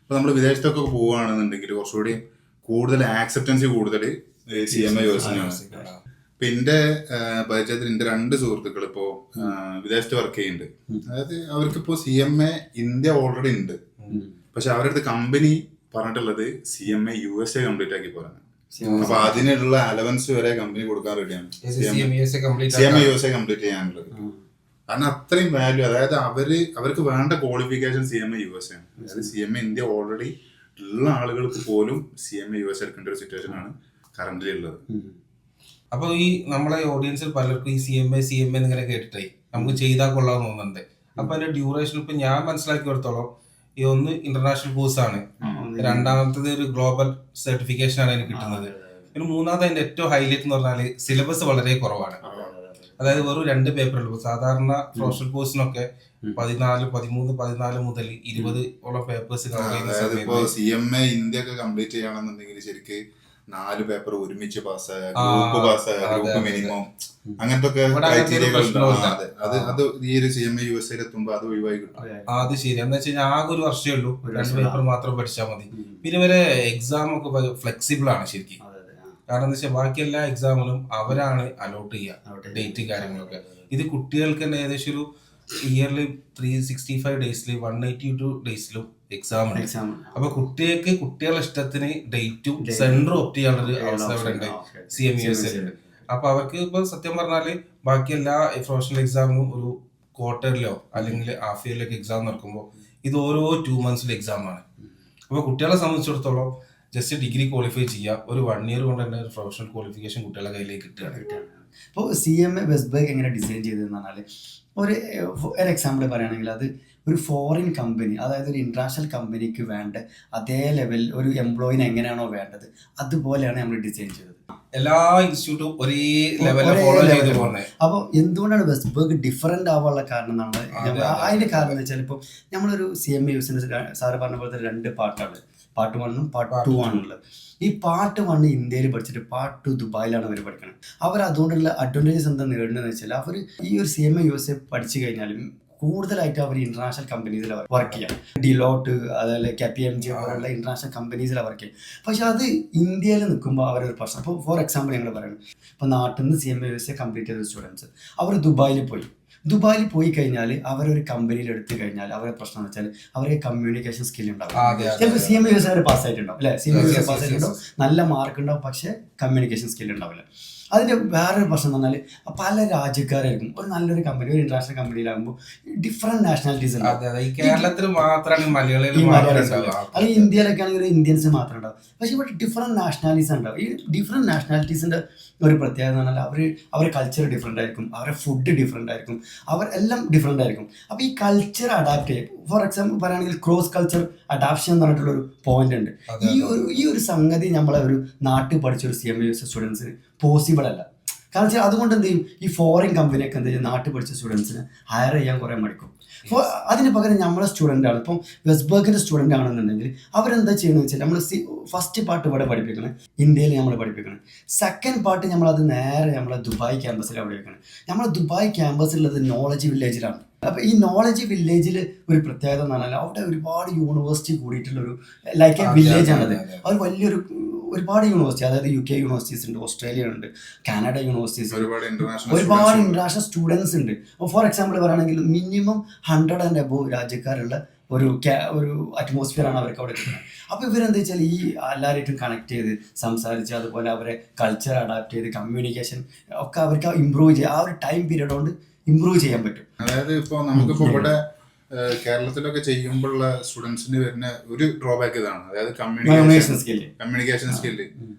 ഇപ്പൊ നമ്മൾ വിദേശത്തൊക്കെ പോവുകയാണെന്നുണ്ടെങ്കിൽ കുറച്ചുകൂടി കൂടുതൽ ആക്സെപ്റ്റൻസി കൂടുതൽ CMA യൂസിനാണ്. ഇപ്പൊ എന്റെ പരിചയത്തിൽ എന്റെ 2 സുഹൃത്തുക്കൾ ഇപ്പോ വിദേശത്ത് വർക്ക് ചെയ്യുന്നുണ്ട്. അതായത് അവർക്കിപ്പോ CMA ഇന്ത്യ ഓൾറെഡി ഉണ്ട്, പക്ഷെ അവരുടെ അടുത്ത് കമ്പനി പറഞ്ഞിട്ടുള്ളത് CMA USA കംപ്ലീറ്റ് ആക്കി പോരാണ്. അപ്പൊ അതിനുള്ള അലവൻസ് വരെ കമ്പനി കൊടുക്കാൻ റെഡിയാണ് CMA USA കംപ്ലീറ്റ് ചെയ്യാനുള്ളത്. കാരണം അത്രയും വാല്യൂ, അതായത് അവർക്ക് വേണ്ട ക്വാളിഫിക്കേഷൻ CMA USA ആണ്. അതായത് CMA ഇന്ത്യ ഓൾറെഡി ഉള്ള ആളുകൾക്ക് പോലും CMA USA എടുക്കേണ്ട ഒരു സിറ്റുവേഷൻ ആണ് കറന്റ്ലി ഉള്ളത്. അപ്പൊ ഈ നമ്മളെ ഓഡിയൻസിൽ പലർക്കും ഈ CMA എന്നിങ്ങനെ കേട്ടിട്ടേ നമുക്ക് ചെയ്താൽ കൊള്ളാൻ തോന്നുന്നുണ്ട്. അപ്പൊ അതിന്റെ ഡ്യൂറേഷൻ ഇപ്പൊ ഞാൻ മനസ്സിലാക്കി കൊടുത്തോളം ഈ ഒന്ന് ഇന്റർനാഷണൽ കോഴ്സ് ആണ്, രണ്ടാമത്തത് ഒരു ഗ്ലോബൽ സർട്ടിഫിക്കേഷൻ ആണ് അതിന് കിട്ടുന്നത്. പിന്നെ മൂന്നാമത് അതിന്റെ ഏറ്റവും ഹൈലൈറ്റ് എന്ന് പറഞ്ഞാൽ സിലബസ് വളരെ കുറവാണ്. അതായത് വെറും 2 പേപ്പറുള്ളൂ. സാധാരണ പ്രൊഫഷണൽ കോഴ്സിനൊക്കെ 14 മുതൽ 20 പേപ്പേഴ്സ് കവർ ചെയ്യുന്ന CMA ഇന്ത്യ ഒക്കെ കംപ്ലീറ്റ് ചെയ്യണമെന്നുണ്ടെങ്കിൽ ശരിക്ക് 4 പേപ്പർ ഒരുമിച്ച് പാസ്സായ, ഗ്രൂപ്പ് മിനിമം, അങ്ങനത്തെ അത് ഈ ഒരു CMA USA എത്തുമ്പോ അത് ഒഴിവായി കിട്ടും. അത് ശരി. എന്താ വെച്ചാൽ ആകെ ഒരു വർഷമേ ഉള്ളൂ, 2 പേപ്പർ മാത്രം പഠിച്ചാൽ മതി. പിന്നെ ഇവരെ എക്സാം ഒക്കെ ഫ്ലെക്സിബിൾ ആണ് ശരിക്കും. കാരണം എന്താ വെച്ചാൽ ബാക്കി എല്ലാ എക്സാമിലും അവരാണ് അലോട്ട് ചെയ്യുക ഡേറ്റ് കാര്യങ്ങളൊക്കെ. ഇത് കുട്ടികൾക്ക് തന്നെ ഏകദേശം ഒരു ഇയർലി 365 ഡേയ്സിൽ 182 ഡേയ്സിലും എക്സാം ഉണ്ട്. അപ്പൊ കുട്ടികളുടെ ഇഷ്ടത്തിന് ഡേറ്റും സെന്ററും ഒപ്റ്റ് ചെയ്യാനുള്ളൊരു അവസ്ഥ ഇവിടെ ഉണ്ട് CMA USA ഉണ്ട്. അപ്പൊ അവർക്ക് ഇപ്പൊ സത്യം പറഞ്ഞാല് ബാക്കി എല്ലാ പ്രൊഫഷണൽ എക്സാമിനും ഒരു ക്വാർട്ടറിലോ അല്ലെങ്കിൽ ഹാഫ് ഇയറിലൊക്കെ എക്സാം നടക്കുമ്പോൾ ഇത് ഓരോ 2 മന്ത്സിലെ എക്സാം ആണ്. അപ്പൊ കുട്ടികളെ സംബന്ധിച്ചിടത്തോളം ജസ്റ്റ് ഡിഗ്രി ക്വാളിഫൈ ചെയ്യുക, ഒരു 1 ഇയർ കൊണ്ട് തന്നെ പ്രൊഫഷണൽ ക്വാളിഫിക്കേഷൻ കുട്ടികളുടെ കയ്യിലേക്ക് കിട്ടുകയാണ്. ഇപ്പോൾ CMA വെസ്റ്റ്ബർഗ് എങ്ങനെ ഡിസൈൻ ചെയ്തതെന്ന് പറഞ്ഞാൽ ഒരു എക്സാമ്പിൾ പറയുകയാണെങ്കിൽ അത് ഒരു ഫോറിൻ കമ്പനി, അതായത് ഒരു ഇന്റർനാഷണൽ കമ്പനിക്ക് വേണ്ട അതേ ലെവൽ ഒരു എംപ്ലോയിന് എങ്ങനെയാണോ വേണ്ടത് അതുപോലെയാണ് നമ്മൾ ഡിസൈൻ ചെയ്തത്. എല്ലാ ഇൻസ്റ്റിറ്റ്യൂട്ടും ഒരേ ലെവലിൽ ഫോളോ ചെയ്ത് പോകുന്നത്. അപ്പോൾ എന്തുകൊണ്ടാണ് വെസ്റ്റ്ബർഗ് ഡിഫറൻറ്റ് ആവാനുള്ള കാരണം എന്നാണ് അതിന്റെ കാരണം എന്ന് വെച്ചാൽ ഇപ്പോൾ നമ്മളൊരു CMA യൂസിന് സാറ് പറഞ്ഞ പോലത്തെ 2 പാർട്ടാണ്, പാർട്ട് 1ഉം പാർട്ട് 2 ആണുള്ളത്. ഈ പാർട്ട് 1 ഇന്ത്യയിൽ പഠിച്ചിട്ട് പാർട്ട് 2 ദുബായിലാണ് അവർ പഠിക്കുന്നത്. അവർ അതുകൊണ്ടുള്ള അഡ്വാൻറ്റേജസ് എന്താ നേടുന്നതെന്ന് വെച്ചാൽ അവർ ഈ ഒരു CMA USA പഠിച്ചു കഴിഞ്ഞാലും കൂടുതലായിട്ട് അവർ ഇന്റർനാഷണൽ കമ്പനീസിൽ വർക്ക് ചെയ്യാം. ഡിലോട്ട്, അതുപോലെ KPMG പോലുള്ള ഇന്റർനാഷണൽ കമ്പനീസിൽ വർക്ക് ചെയ്യും. പക്ഷെ അത് ഇന്ത്യയിൽ നിൽക്കുമ്പോൾ അവരൊരു പ്രശ്നം. ഇപ്പോൾ ഫോർ എക്സാമ്പിൾ ഞങ്ങൾ പറയുന്നത്, ഇപ്പോൾ നാട്ടിൽ നിന്ന് CMA USA കംപ്ലീറ്റ് ചെയ്ത സ്റ്റുഡൻസ് അവർ ദുബായിൽ പോയി കഴിഞ്ഞാൽ അവരൊരു കമ്പനിയിൽ എടുത്തു കഴിഞ്ഞാൽ അവരുടെ പ്രശ്നം എന്ന് വെച്ചാൽ അവർക്ക് കമ്മ്യൂണിക്കേഷൻ സ്കിൽ ഉണ്ടാവും. ചിലപ്പോൾ CMA USA അവർ പാസ്സായിട്ടുണ്ടാവും അല്ലെ, CMA USA പാസ്സായിട്ടുണ്ടാവും, നല്ല മാർക്ക് ഉണ്ടാവും, പക്ഷെ കമ്മ്യൂണിക്കേഷൻ സ്കിൽ ഉണ്ടാവില്ല. അതിൻ്റെ വേറൊരു പ്രശ്നം എന്ന് പറഞ്ഞാൽ പല രാജ്യക്കാരായിരിക്കും. ഒരു നല്ലൊരു കമ്പനി, ഒരു ഇന്റർനാഷണൽ കമ്പനിയിലാകുമ്പോൾ ഡിഫറെന്റ് നാഷണാലിറ്റീസ് ഉണ്ടാവും. കേരളത്തിൽ മാത്രമാണ് മലയാളികൾ, അല്ലെങ്കിൽ ഇന്ത്യയിലൊക്കെ ആണെങ്കിൽ ഇന്ത്യൻസ് മാത്രം ഉണ്ടാവും. പക്ഷെ ഇവിടെ ഡിഫറെന്റ് നാഷണാലിറ്റീസ് ഉണ്ടാവും. ഈ ഡിഫറെന്റ് നാഷണാലിറ്റീസിന്റെ ഒരു പ്രത്യേകത എന്ന് പറഞ്ഞാൽ അവരുടെ കൾച്ചർ ഡിഫറെന്റ് ആയിരിക്കും, അവരുടെ ഫുഡ് ഡിഫറെന്റ് ആയിരിക്കും, എല്ലാം ഡിഫറെന്റ് ആയിരിക്കും. അപ്പോൾ ഈ കൾച്ചർ അഡാപ്റ്റ് ചെയ്യും. ഫോർ എക്സാമ്പിൾ പറയുകയാണെങ്കിൽ ക്രോസ് കൾച്ചർ അഡാപ്ഷൻ എന്ന് പറഞ്ഞിട്ടുള്ളൊരു പോയിന്റ് ഉണ്ട്. ഈ ഒരു സംഗതി നമ്മളെ ഒരു നാട്ടിൽ പഠിച്ച ഒരു CMA USA സ്റ്റുഡൻസിന് പോസിബിൾ അല്ല. കാരണം വെച്ചാൽ അതുകൊണ്ട് എന്ത് ചെയ്യും, ഈ ഫോറിൻ കമ്പനിയൊക്കെ എന്ത് ചെയ്യും, നാട്ടിൽ പഠിച്ച സ്റ്റുഡൻസിന് ഹയർ ചെയ്യാൻ കുറേ മടിക്കും. അപ്പോൾ അതിന് പകരം നമ്മളെ സ്റ്റുഡൻ്റ് ആണ്, ഇപ്പം വെസ്റ്റ്ബർഗിൻ്റെ സ്റ്റുഡൻ്റ് ആണെന്നുണ്ടെങ്കിൽ അവരെന്താ ചെയ്യുന്നത് വെച്ചാൽ നമ്മൾ ഫസ്റ്റ് പാർട്ട് ഇവിടെ പഠിപ്പിക്കണം, ഇന്ത്യയിൽ നമ്മൾ പഠിപ്പിക്കണം. സെക്കൻഡ് പാർട്ട് നമ്മളത് നേരെ നമ്മളെ ദുബായ് ക്യാമ്പസിലാണ് പഠിപ്പിക്കണം. നമ്മളെ ദുബായ് ക്യാമ്പസിലുള്ളത് നോളജ് വില്ലേജിലാണ്. അപ്പോൾ ഈ നോളജ് വില്ലേജിൽ ഒരു പ്രത്യേകത എന്ന് പറഞ്ഞാൽ അവിടെ ഒരുപാട് യൂണിവേഴ്സിറ്റി കൂടിയിട്ടുള്ളൊരു ലൈക്ക് എ വില്ലേജ് ആണത്. അവർ ഒരുപാട് യൂണിവേഴ്സിറ്റി, അതായത് UK യൂണിവേഴ്സിറ്റീസ് ഉണ്ട്, ഓസ്ട്രേലിയ ഉണ്ട്, കാനഡ യൂണിവേഴ്സിറ്റീസ്, ഒരുപാട് ഇന്റർനാഷണൽ സ്റ്റുഡൻസ് ഉണ്ട്. ഫോർ എക്സാമ്പിൾ പറയുകയാണെങ്കിൽ മിനിമം 100 and above രാജ്യക്കാരുള്ള ഒരു അറ്റ്മോസ്ഫിയർ ആണ് അവർക്ക് അവിടെ കിട്ടുന്നത്. അപ്പോൾ ഇവരെന്താ വെച്ചാൽ ഈ എല്ലാവരായിട്ടും കണക്ട് ചെയ്ത് സംസാരിച്ച്, അതുപോലെ അവരെ കൾച്ചർ അഡാപ്റ്റ് ചെയ്ത് കമ്മ്യൂണിക്കേഷൻ ഒക്കെ അവർക്ക് ഇമ്പ്രൂവ് ചെയ്യുക. ആ ഒരു ടൈം പീരീഡ് കൊണ്ട് ഇമ്പ്രൂവ് ചെയ്യാൻ പറ്റും. അതായത് ഇപ്പോൾ നമുക്കിപ്പോൾ ഇവിടെ കേരളത്തിലൊക്കെ ചെയ്യുമ്പോഴുള്ള സ്റ്റുഡൻസിന് വരുന്ന ഒരു ഡ്രോബാക്ക് ഇതാണ്, അതായത് കമ്മ്യൂണിക്കേഷൻ സ്കില്ല്.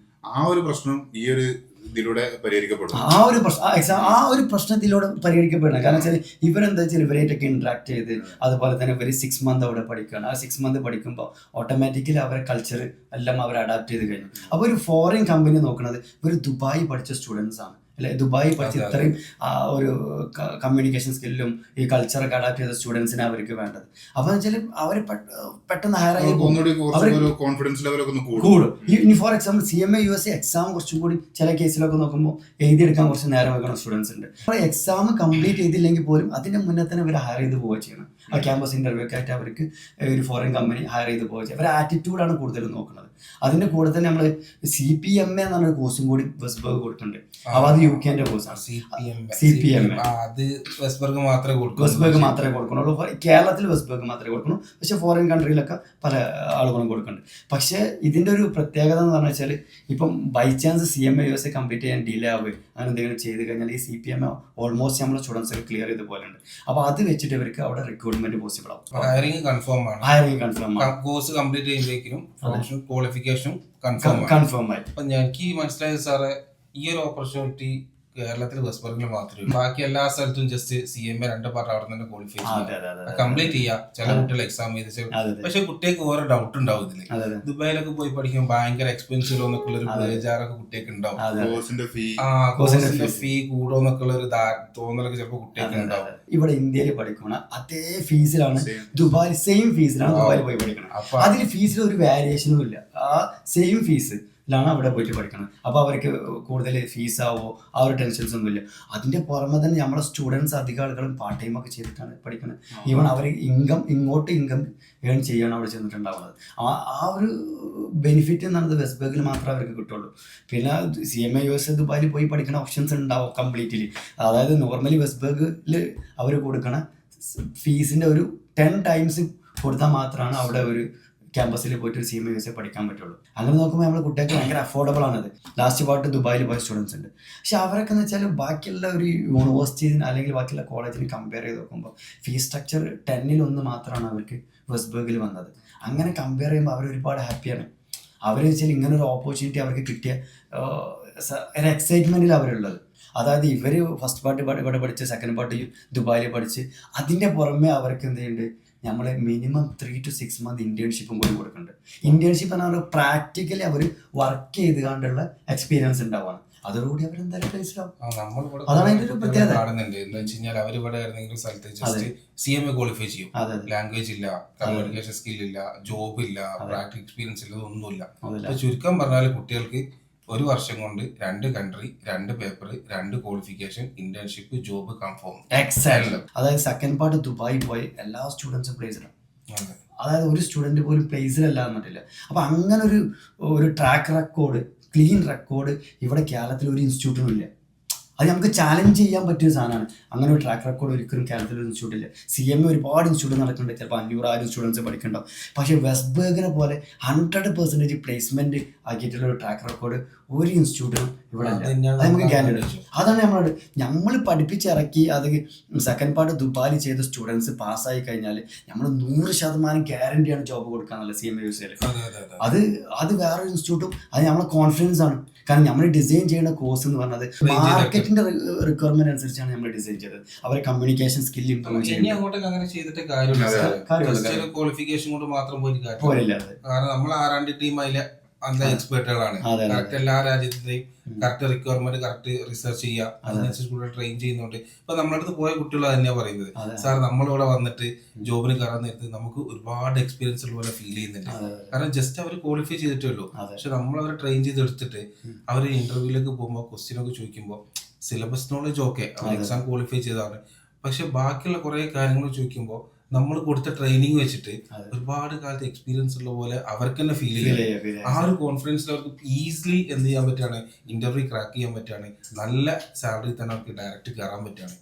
ആ ഒരു പ്രശ്നം ഈ ഒരു ഇതിലൂടെ പരിഹരിക്കപ്പെടും. ആ ഒരു പ്രശ്നത്തിലൂടെ പരിഹരിക്കപ്പെടണം. കാരണം വെച്ചാൽ ഇവരെന്താ വെച്ചാൽ ഇവരായിട്ടൊക്കെ ഇന്ററാക്ട് ചെയ്ത്, അതുപോലെ തന്നെ ഇവർ 6 months അവിടെ പഠിക്കുകയാണ്. ആ 6 months പഠിക്കുമ്പോൾ ഓട്ടോമാറ്റിക്കലി അവരെ കൾച്ചർ എല്ലാം അവർ അഡാപ്റ്റ് ചെയ്ത് കഴിഞ്ഞു. അപ്പോൾ ഒരു ഫോറിൻ കമ്പനി നോക്കുന്നത് ഒരു ദുബായ് പഠിച്ച സ്റ്റുഡൻസ് ആണ്, അല്ലെ ദുബായ് പഠിച്ച് ഇത്രയും ഒരു കമ്മ്യൂണിക്കേഷൻ സ്കില്ലും ഈ കൾച്ചറൊക്കെ അഡാപ്റ്റ് ചെയ്ത സ്റ്റുഡൻസിനെ അവർക്ക് വേണ്ടത്. അപ്പൊ വെച്ചാൽ അവർ പെട്ടെന്ന് ഹയർ ആയി കോൺഫിഡൻസ് ലെവലൊക്കെ കൂടും. ഇനി for example CMA USA exam കുറച്ചും കൂടി ചില കേസിലൊക്കെ നോക്കുമ്പോൾ എഴുതിയെടുക്കാൻ കുറച്ച് നേരം വെക്കുന്ന സ്റ്റുഡൻസ് ഉണ്ട്. അപ്പോൾ എക്സാം കംപ്ലീറ്റ് ചെയ്തില്ലെങ്കിൽ പോലും അതിന്റെ മുന്നേ തന്നെ ഇവർ ഹയർ ചെയ്ത് പോവുക ചെയ്യണം. ആ ക്യാമ്പസ് ഇന്റർവ്യൂ ഒക്കെ ആയിട്ട് അവർക്ക് ഒരു ഫോറിൻ കമ്പനി ഹയർ ചെയ്ത് പോവുക ചെയ്യും. അവരുടെ ആറ്റിറ്റ്യൂഡാണ് കൂടുതലും നോക്കുന്നത്. അതിന്റെ കൂടെ തന്നെ നമ്മൾ CPMA എന്ന് പറഞ്ഞ കോഴ്സും കൂടി വെസ്റ്റ്ബർഗ് കൊടുക്കുന്നുണ്ട്. അപ്പോൾ അത് UK കോഴ്സാണ്. CPMA അത് വെസ്റ്റ്ബർഗ് മാത്രമേ കൊടുക്കുന്നുള്ളൂ. കേരളത്തിൽ വെസ്റ്റ്ബർഗ് മാത്രമേ കൊടുക്കുള്ളൂ. പക്ഷെ ഫോറിൻ കൺട്രിയിലൊക്കെ പല ആളുകളും കൊടുക്കുന്നുണ്ട്. പക്ഷെ ഇതിന്റെ ഒരു പ്രത്യേകത എന്ന് പറഞ്ഞു വെച്ചാൽ ഇപ്പം by chance CMA USA complete ചെയ്യാൻ ഡിലേ ആവുക അങ്ങനെ എന്തെങ്കിലും ചെയ്ത് കഴിഞ്ഞാൽ ഈ CPMA ഓൾമോസ്റ്റ് നമ്മുടെ സ്റ്റുഡൻസ് ഒക്കെ ക്ലിയർ ചെയ്ത് പോലെ ഉണ്ട്. അപ്പോൾ അത് വെച്ചിട്ട് ഇവർക്ക് അവിടെ റിക്രൂട്ട്മെന്റ് പോസിബിൾ ആവും. ഹയറിംഗ് കൺഫേം ആണ്. കോഴ്സ് കംപ്ലീറ്റ് ചെയ്യുമ്പോഴേക്കും ക്വാളിഫിക്കേഷൻ കൺഫേം ആയി. അപ്പൊ എനിക്ക് മനസ്സിലായത് സാറേ, ഈ ഒരു ഓപ്പർച്യൂണിറ്റി കേരളത്തിൽ വെസ്റ്റ്ബർഗിൽ മാത്രമേ ഉള്ളൂ. ബാക്കി എല്ലാ സ്ഥലത്തും ജസ്റ്റ് CMA 2 പാർട്ട് അവിടെ തന്നെ ക്വാളിഫൈ ചെയ്യാം, കംപ്ലീറ്റ് ചെയ്യാം. ചില കുട്ടികൾ എക്സാം ചെയ്ത് പക്ഷെ കുട്ടികൾക്ക് ഓരോ ഡൗട്ട് ഉണ്ടാവും ഇതില്. ദുബായിലൊക്കെ പോയി പഠിക്കുമ്പോൾ ഭയങ്കര എക്സ്പെൻസീവ് എന്നൊക്കെ ഉള്ള ഒരു ബേജാറൊക്കെ കുട്ടികൾക്ക് ഉണ്ടാവും. കോഴ്സിന്റെ ഫീ കൂടുമെന്നൊക്കെ ഉള്ള ഒരു തോന്നലൊക്കെ ചിലപ്പോൾ കുട്ടികൾക്ക് ഉണ്ടാവും. ഇവിടെ ഇന്ത്യയിൽ പഠിക്കണം അതേ ഫീസിലാണ് ദുബായ്, സെയിം ഫീസിലാണ് ദുബായിൽ പോയി പഠിക്കണം. അതിൽ ഫീസിൽ ഒരു വേരിയേഷനും ഇല്ല. ആ സെയിം ഫീസ് ാണ് അവിടെ പോയിട്ട് പഠിക്കണം. അപ്പോൾ അവർക്ക് കൂടുതൽ ഫീസാവോ ആ ഒരു ടെൻഷൻസ് ഒന്നുമില്ല. അതിൻ്റെ പുറമെ തന്നെ നമ്മളെ സ്റ്റുഡൻസ് അധികം ആളുകളും പാർട്ട് ടൈം ഒക്കെ ചെയ്തിട്ടാണ് പഠിക്കുന്നത്. ഈവൺ അവർ ഇങ്ങോട്ട് ഇൻകം ഏൺ ചെയ്യാണ് അവിടെ ചെന്നിട്ടുണ്ടാവുന്നത്. ആ ഒരു ബെനിഫിറ്റ് എന്നുള്ളത് വെസ്റ്റ്ബർഗിൽ മാത്രമേ അവർക്ക് കിട്ടുള്ളൂ. പിന്നെ CMA USA ദുബായിൽ പോയി പഠിക്കുന്ന ഓപ്ഷൻസ് ഉണ്ടാവും കംപ്ലീറ്റ്ലി. അതായത് നോർമലി വെസ്റ്റ്ബർഗിൽ അവർ കൊടുക്കണ ഫീസിൻ്റെ ഒരു 10 ടൈംസ് കൊടുത്താൽ മാത്രമാണ് അവിടെ ഒരു ക്യാമ്പസിൽ പോയിട്ട് CMA USA പഠിക്കാൻ പറ്റുള്ളൂ. അങ്ങനെ നോക്കുമ്പോൾ നമ്മുടെ കുട്ടികൾക്ക് ഭയങ്കര അഫോർഡബിൾ ആണത്. ലാസ്റ്റ് പാർട്ട് ദുബായിൽ പോയ സ്റ്റുഡൻസ് ഉണ്ട്. പക്ഷെ അവരൊക്കെ എന്ന് വെച്ചാൽ ബാക്കിയുള്ള ഒരു യൂണിവേഴ്സിറ്റിന് അല്ലെങ്കിൽ ബാക്കിയുള്ള കോളേജിന് കമ്പയർ ചെയ്ത് നോക്കുമ്പോൾ ഫീസ് സ്ട്രക്ചർ 10-ൽ 1 മാത്രമാണ് അവർക്ക് വെസ്റ്റ്ബർഗിൽ വന്നത്. അങ്ങനെ കമ്പയർ ചെയ്യുമ്പോൾ അവർ ഒരുപാട് ഹാപ്പിയാണ്. അവർ വെച്ചാൽ ഇങ്ങനെ ഒരു ഓപ്പർച്യൂണിറ്റി അവർക്ക് കിട്ടിയ ഒരു എക്സൈറ്റ്മെൻറ്റിൽ അവരുള്ളത്. അതായത് ഇവർ ഫസ്റ്റ് പാർട്ട് ഇവിടെ പഠിച്ച് സെക്കൻഡ് പാർട്ട് ദുബായിൽ പഠിച്ച് അതിൻ്റെ പുറമെ അവർക്ക് എന്ത് ചെയ്യുന്നുണ്ട്, നമ്മൾ മിനിമം 3 to 6 months ഇന്റേൺഷിപ്പും കൂടി കൊടുക്കുന്നുണ്ട്. ഇന്റേൺഷിപ്പ് എന്ന് പറഞ്ഞാൽ പ്രാക്ടിക്കലി അവർ വർക്ക് ചെയ്ത് കണ്ടുള്ള എക്സ്പീരിയൻസ് ഉണ്ടാവുകയാണ്. അതോടുകൂടി അവർ എന്തായാലും പ്ലേസ്ഡാവും. അതാണ് അതിന്റെ ഒരു പ്രത്യേകത. അവരിവിടെ സ്ഥലത്ത് ജസ്റ്റ് CMA ക്വാളിഫൈ ചെയ്യും, ലാംഗ്വേജ് ഇല്ല, കമ്മ്യൂണിക്കേഷൻ സ്കിൽ ഇല്ല, ജോബ് ഇല്ല, പ്രാക്ടിക്കൽ എക്സ്പീരിയൻസ് ഇല്ല, ഒന്നുമില്ല. ചുരുക്കം പറഞ്ഞാൽ കുട്ടികൾക്ക് 1 വർഷം കൊണ്ട് 2 country, 2 paper, 2 qualification, internship, job confirm. Exactly. അതായത് സെക്കൻഡ് പാർട്ട് ദുബായി പോയി എല്ലാ സ്റ്റുഡൻസും പ്ലേസ്ഡാണ്. അതായത് ഒരു സ്റ്റുഡന്റ് പോലും പ്ലേസിലല്ല എന്നിട്ടില്ല. അപ്പൊ അങ്ങനെ ഒരു ട്രാക്ക് റെക്കോർഡ്, ക്ലീൻ റെക്കോർഡ് ഇവിടെ കേരളത്തിൽ ഒരു ഇൻസ്റ്റിറ്റ്യൂട്ടിനും ഇല്ല. അത് നമുക്ക് ചാലഞ്ച് ചെയ്യാൻ പറ്റിയ സാധനമാണ്. അങ്ങനെ ഒരു ട്രാക്ക് റെക്കോർഡ് ഒരിക്കലും കേരളത്തിൽ ഒരു ഇൻസ്റ്റിറ്റ്യൂട്ട് ഇല്ല. CMA ഒരുപാട് ഇൻസ്റ്റിറ്റ്യൂട്ട് നടക്കുന്നുണ്ട്, ചിലപ്പോൾ 500-1000 സ്റ്റുഡൻസ് പഠിക്കണ്ടാവും. പക്ഷേ വെസ്റ്റ്ബർഗിനെ പോലെ 100% പ്ലേസ്മെന്റ് ആക്കിയിട്ടുള്ള ഒരു ട്രാക്ക് റെക്കോർഡ് ഒരു ഇൻസ്റ്റിറ്റ്യൂട്ടിനും ഇവിടെ നമുക്ക് ഗ്യാരണ്ടി. അതാണ് നമ്മൾ പഠിപ്പിച്ചിറക്കി അത് സെക്കൻഡ് പാർട്ട് ദുബായിൽ ചെയ്ത സ്റ്റുഡൻസ് പാസ്സായി കഴിഞ്ഞാൽ നമ്മൾ 100% ഗ്യാരണ്ടിയാണ് ജോബ് കൊടുക്കാന്നുള്ള CMA USA. അത് വേറൊരു ഇൻസ്റ്റിറ്റ്യൂട്ടും അത് നമ്മളെ കോൺഫിഡൻസ് ആണ്. കാരണം നമ്മൾ ഡിസൈൻ ചെയ്യുന്ന കോഴ്സ് എന്ന് പറഞ്ഞത് മാർക്കറ്റിന്റെ റിക്വയർമെന്റ് അനുസരിച്ചാണ് നമ്മൾ ഡിസൈൻ ചെയ്തത്. അവരെ കമ്മ്യൂണിക്കേഷൻ സ്കിൽ ഇംപ്രൂവ് ക്വാളിഫിക്കേഷൻ കൊണ്ട് മാത്രം പോയില്ല. കാരണം നമ്മൾ ആറാണ്ട് ടീം അതിലെ നല്ല എക്സ്പെർട്ടുകളാണ്. കറക്റ്റ് എല്ലാ രാജ്യത്തിന്റെയും കറക്റ്റ് റിക്വയർമെന്റ് കറക്റ്റ് റിസർച്ച് ചെയ്യുക, അതിനനുസരിച്ച് ട്രെയിൻ ചെയ്യുന്നുണ്ട്. ഇപ്പൊ നമ്മുടെ അടുത്ത് പോയ കുട്ടികൾ തന്നെയാ പറയുന്നത്, സാർ നമ്മളിവിടെ വന്നിട്ട് ജോബിന് കയറാൻ നേരത്ത് നമുക്ക് ഒരുപാട് എക്സ്പീരിയൻസ് ഉള്ള പോലെ ഫീൽ ചെയ്യുന്നുണ്ട്. കാരണം ജസ്റ്റ് അവർ ക്വാളിഫൈ ചെയ്തിട്ടേ ഉള്ളൂ. പക്ഷെ നമ്മൾ അവരെ ട്രെയിൻ ചെയ്തെടുത്തിട്ട് അവർ ഇന്റർവ്യൂലേക്ക് പോകുമ്പോൾ ക്വസ്റ്റ്യൻ ഒക്കെ ചോദിക്കുമ്പോൾ സിലബസ് നോളജ് ഓക്കെ, അവർ എക്സാം ക്വാളിഫൈ ചെയ്തതാണ്. പക്ഷെ ബാക്കിയുള്ള കുറെ കാര്യങ്ങൾ ചോദിക്കുമ്പോൾ നമ്മൾ കൊടുത്ത ട്രെയിനിങ് വെച്ചിട്ട് ഒരുപാട് കാലത്ത് എക്സ്പീരിയൻസ് ഉള്ള പോലെ അവർക്ക് തന്നെ ഫീൽ ചെയ്യും. ആ ഒരു കോൺഫിഡൻസിൽ അവർക്ക് ഈസിലി എന്ത് ചെയ്യാൻ പറ്റുകയാണ്, ഇന്റർവ്യൂ ക്രാക്ക് ചെയ്യാൻ പറ്റുകയാണ്, നല്ല സാലറി തന്നെ അവർക്ക് ഡയറക്റ്റ് കയറാൻ പറ്റുകയാണ്.